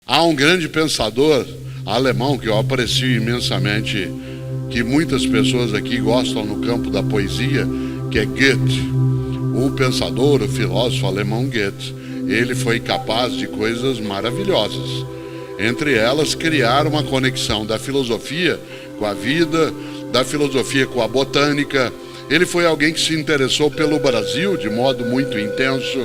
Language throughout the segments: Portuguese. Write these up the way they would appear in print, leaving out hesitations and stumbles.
Há um grande pensador alemão que eu aprecio imensamente, que muitas pessoas aqui gostam no campo da poesia, que é Goethe. O pensador, o filósofo alemão Goethe, ele foi capaz de coisas maravilhosas. Entre elas, criar uma conexão da filosofia com a vida, da filosofia com a botânica. Ele foi alguém que se interessou pelo Brasil de modo muito intenso.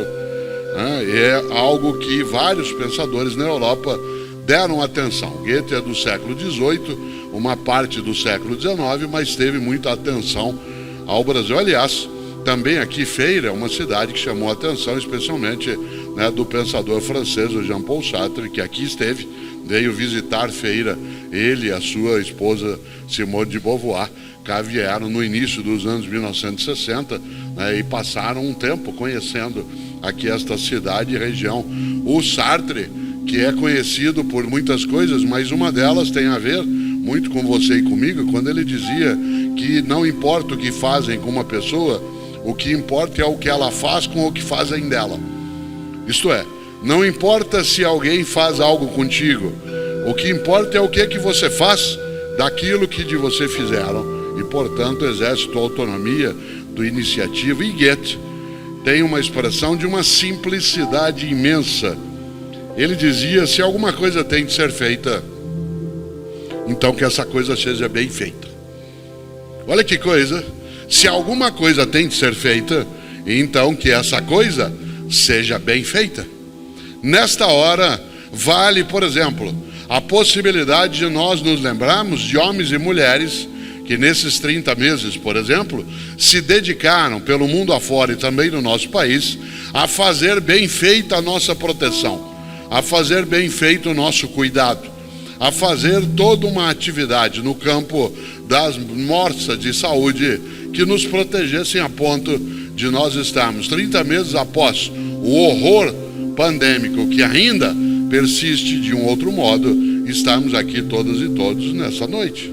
É algo que vários pensadores na Europa deram atenção. Goethe é do século XVIII, uma parte do século XIX, mas teve muita atenção ao Brasil. Aliás, também aqui Feira é uma cidade que chamou a atenção, especialmente, né, do pensador francês Jean-Paul Sartre, que aqui esteve, veio visitar Feira. Ele e a sua esposa Simone de Beauvoir cá vieram no início dos anos 1960, né, e passaram um tempo conhecendo aqui esta cidade e região. O Sartre, que é conhecido por muitas coisas, mas uma delas tem a ver muito com você e comigo, quando ele dizia que não importa o que fazem com uma pessoa, o que importa é o que ela faz com o que fazem dela. Isto é, não importa se alguém faz algo contigo, o que importa é o que você faz daquilo que de você fizeram, e portanto exerce tua autonomia, tua iniciativa. E Goethe tem uma expressão de uma simplicidade imensa. Ele dizia: se alguma coisa tem de ser feita, então que essa coisa seja bem feita. Olha que coisa! Se alguma coisa tem de ser feita, então que essa coisa seja bem feita. Nesta hora, vale, por exemplo, a possibilidade de nós nos lembrarmos de homens e mulheres que nesses 30 meses, por exemplo, se dedicaram pelo mundo afora e também no nosso país a fazer bem feita a nossa proteção, a fazer bem feito o nosso cuidado, a fazer toda uma atividade no campo das morsas de saúde que nos protegessem a ponto de nós estarmos 30 meses após o horror pandêmico que ainda persiste de um outro modo, estarmos aqui todas e todos nessa noite.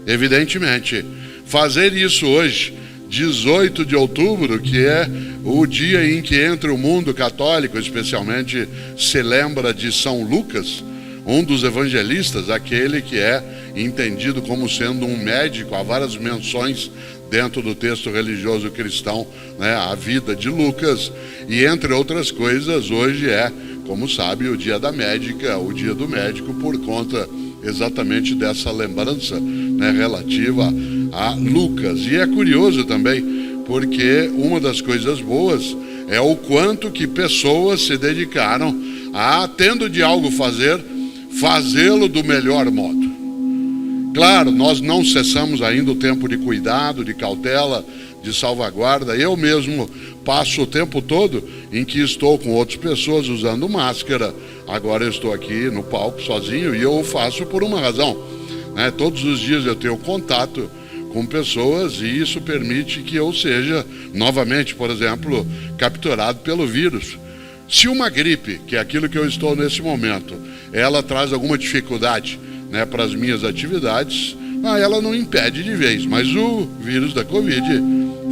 Evidentemente, fazer isso hoje, 18 de outubro, que é o dia em que entre o mundo católico, especialmente, se lembra de São Lucas, um dos evangelistas, aquele que é entendido como sendo um médico. Há várias menções dentro do texto religioso cristão, né, a vida de Lucas, e entre outras coisas, hoje é, como sabe, o dia da médica, o dia do médico, por conta exatamente dessa lembrança, né, relativa a Lucas. E é curioso também, porque uma das coisas boas é o quanto que pessoas se dedicaram a, tendo de algo fazer, fazê-lo do melhor modo. Claro, nós não cessamos ainda o tempo de cuidado, de cautela, de salvaguarda. Eu mesmo passo o tempo todo em que estou com outras pessoas usando máscara. Agora eu estou aqui no palco sozinho e eu o faço por uma razão, né? Todos os dias eu tenho contato com pessoas e isso permite que eu seja, novamente, por exemplo, capturado pelo vírus. Se uma gripe, que é aquilo que eu estou nesse momento, ela traz alguma dificuldade, né, para as minhas atividades, ela não impede de vez, mas o vírus da Covid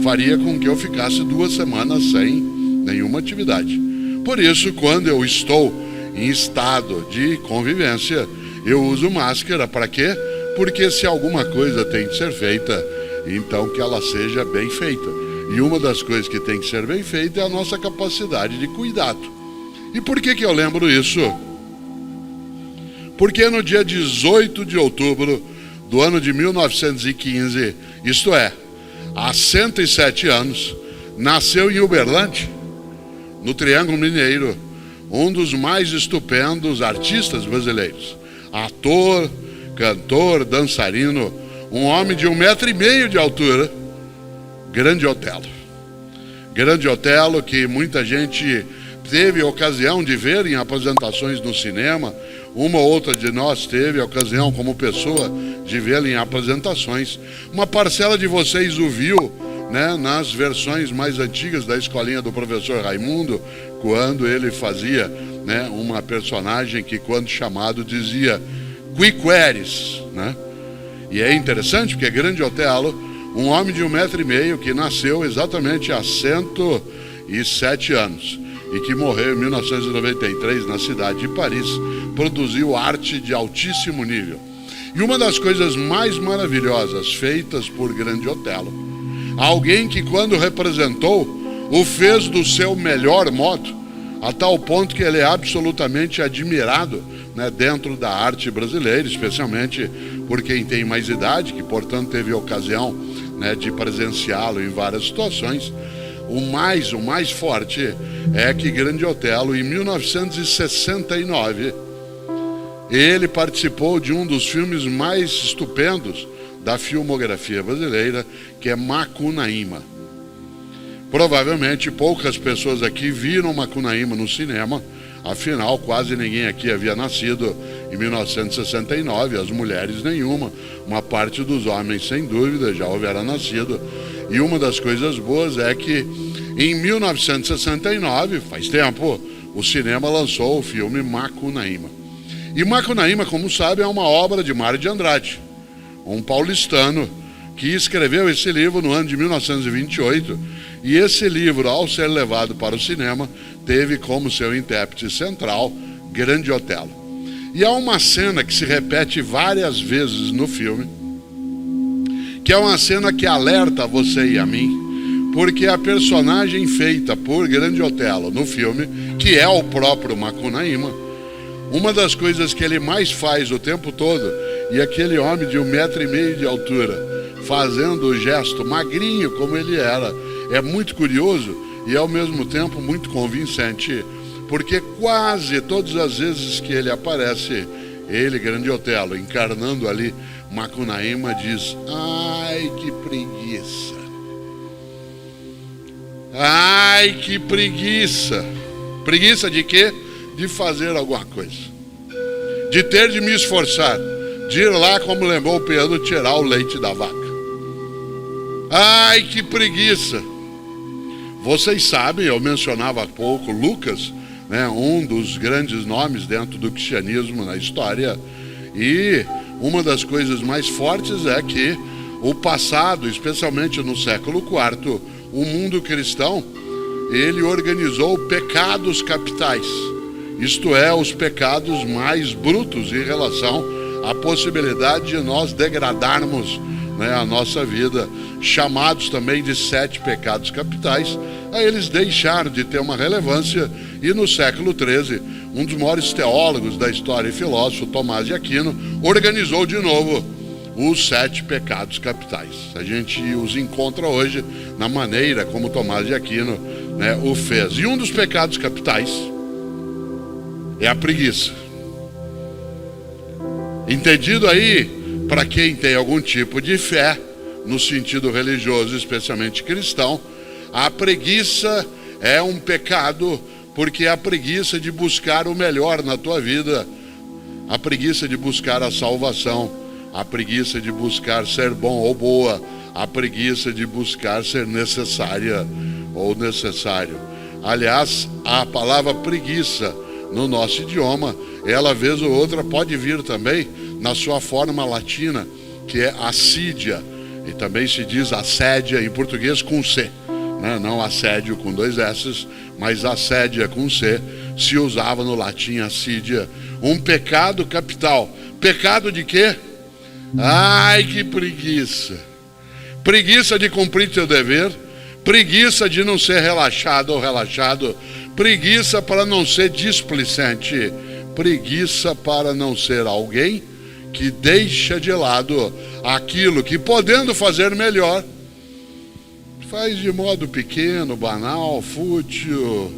faria com que eu ficasse 2 semanas sem nenhuma atividade. Por isso, quando eu estou em estado de convivência, eu uso máscara. Para quê? Porque se alguma coisa tem de ser feita, então que ela seja bem feita. E uma das coisas que tem que ser bem feita é a nossa capacidade de cuidado. E por que eu lembro isso? Porque no dia 18 de outubro do ano de 1915, isto é, há 107 anos, nasceu em Uberlândia, no Triângulo Mineiro, um dos mais estupendos artistas brasileiros. Ator, cantor, dançarino, um homem de 1,5 metro de altura, Grande Otelo. Grande Otelo, que muita gente teve a ocasião de ver em apresentações no cinema. Uma ou outra de nós teve a ocasião, como pessoa, de vê-lo em apresentações. Uma parcela de vocês o viu, né, nas versões mais antigas da escolinha do professor Raimundo, quando ele fazia, né, uma personagem que, quando chamado, dizia Quiqueres, né? E é interessante porque Grande Otelo, um homem de 1,5 metro, que nasceu exatamente há 107 anos. e que morreu em 1993 na cidade de Paris, produziu arte de altíssimo nível. E uma das coisas mais maravilhosas feitas por Grande Otelo, alguém que quando representou, o fez do seu melhor modo, a tal ponto que ele é absolutamente admirado, né, dentro da arte brasileira, especialmente por quem tem mais idade, que portanto teve ocasião, né, de presenciá-lo em várias situações. O mais forte é que Grande Otelo, em 1969, ele participou de um dos filmes mais estupendos da filmografia brasileira, que é Macunaíma. Provavelmente poucas pessoas aqui viram Macunaíma no cinema, afinal quase ninguém aqui havia nascido em 1969, as mulheres nenhuma, uma parte dos homens sem dúvida já houvera nascido. E uma das coisas boas é que em 1969, faz tempo, o cinema lançou o filme Macunaíma. E Macunaíma, como sabe, é uma obra de Mário de Andrade, um paulistano que escreveu esse livro no ano de 1928. E esse livro, ao ser levado para o cinema, teve como seu intérprete central Grande Otelo. E há uma cena que se repete várias vezes no filme, que é uma cena que alerta a você e a mim, porque a personagem feita por Grande Otelo no filme, que é o próprio Macunaíma, uma das coisas que ele mais faz o tempo todo, e aquele homem de 1,5 metro de altura, fazendo o gesto magrinho como ele era, é muito curioso e ao mesmo tempo muito convincente, porque quase todas as vezes que ele aparece, ele, Grande Otelo, encarnando ali Macunaíma, diz: ai, que preguiça! Ai, que preguiça! Preguiça de quê? De fazer alguma coisa, de ter de me esforçar, de ir lá, como lembrou o Pedro, tirar o leite da vaca. Ai, que preguiça! Vocês sabem, eu mencionava há pouco Lucas, né, um dos grandes nomes dentro do cristianismo na história, e uma das coisas mais fortes é que o passado, especialmente no século IV, o mundo cristão, ele organizou pecados capitais, isto é, os pecados mais brutos em relação à possibilidade de nós degradarmos, né, a nossa vida, chamados também de 7 pecados capitais. Aí eles deixaram de ter uma relevância e no século XIII, um dos maiores teólogos da história e filósofo, Tomás de Aquino, organizou de novo os 7 pecados capitais. A gente os encontra hoje na maneira como Tomás de Aquino, né, o fez. E um dos pecados capitais é a preguiça. Entendido aí, para quem tem algum tipo de fé, no sentido religioso, especialmente cristão, a preguiça é um pecado, porque é a preguiça de buscar o melhor na tua vida, a preguiça de buscar a salvação, a preguiça de buscar ser bom ou boa, a preguiça de buscar ser necessária ou necessário. Aliás, a palavra preguiça no nosso idioma, ela vez ou outra pode vir também na sua forma latina, que é assídia, e também se diz assédia em português com C, né? Não assédio com 2 S, mas assédia com C, se usava no latim assídia, um pecado capital. Pecado de quê? Ai, que preguiça! Preguiça de cumprir teu dever, preguiça de não ser relaxado ou relaxado, preguiça para não ser displicente, preguiça para não ser alguém que deixa de lado aquilo que, podendo fazer melhor, faz de modo pequeno, banal, fútil,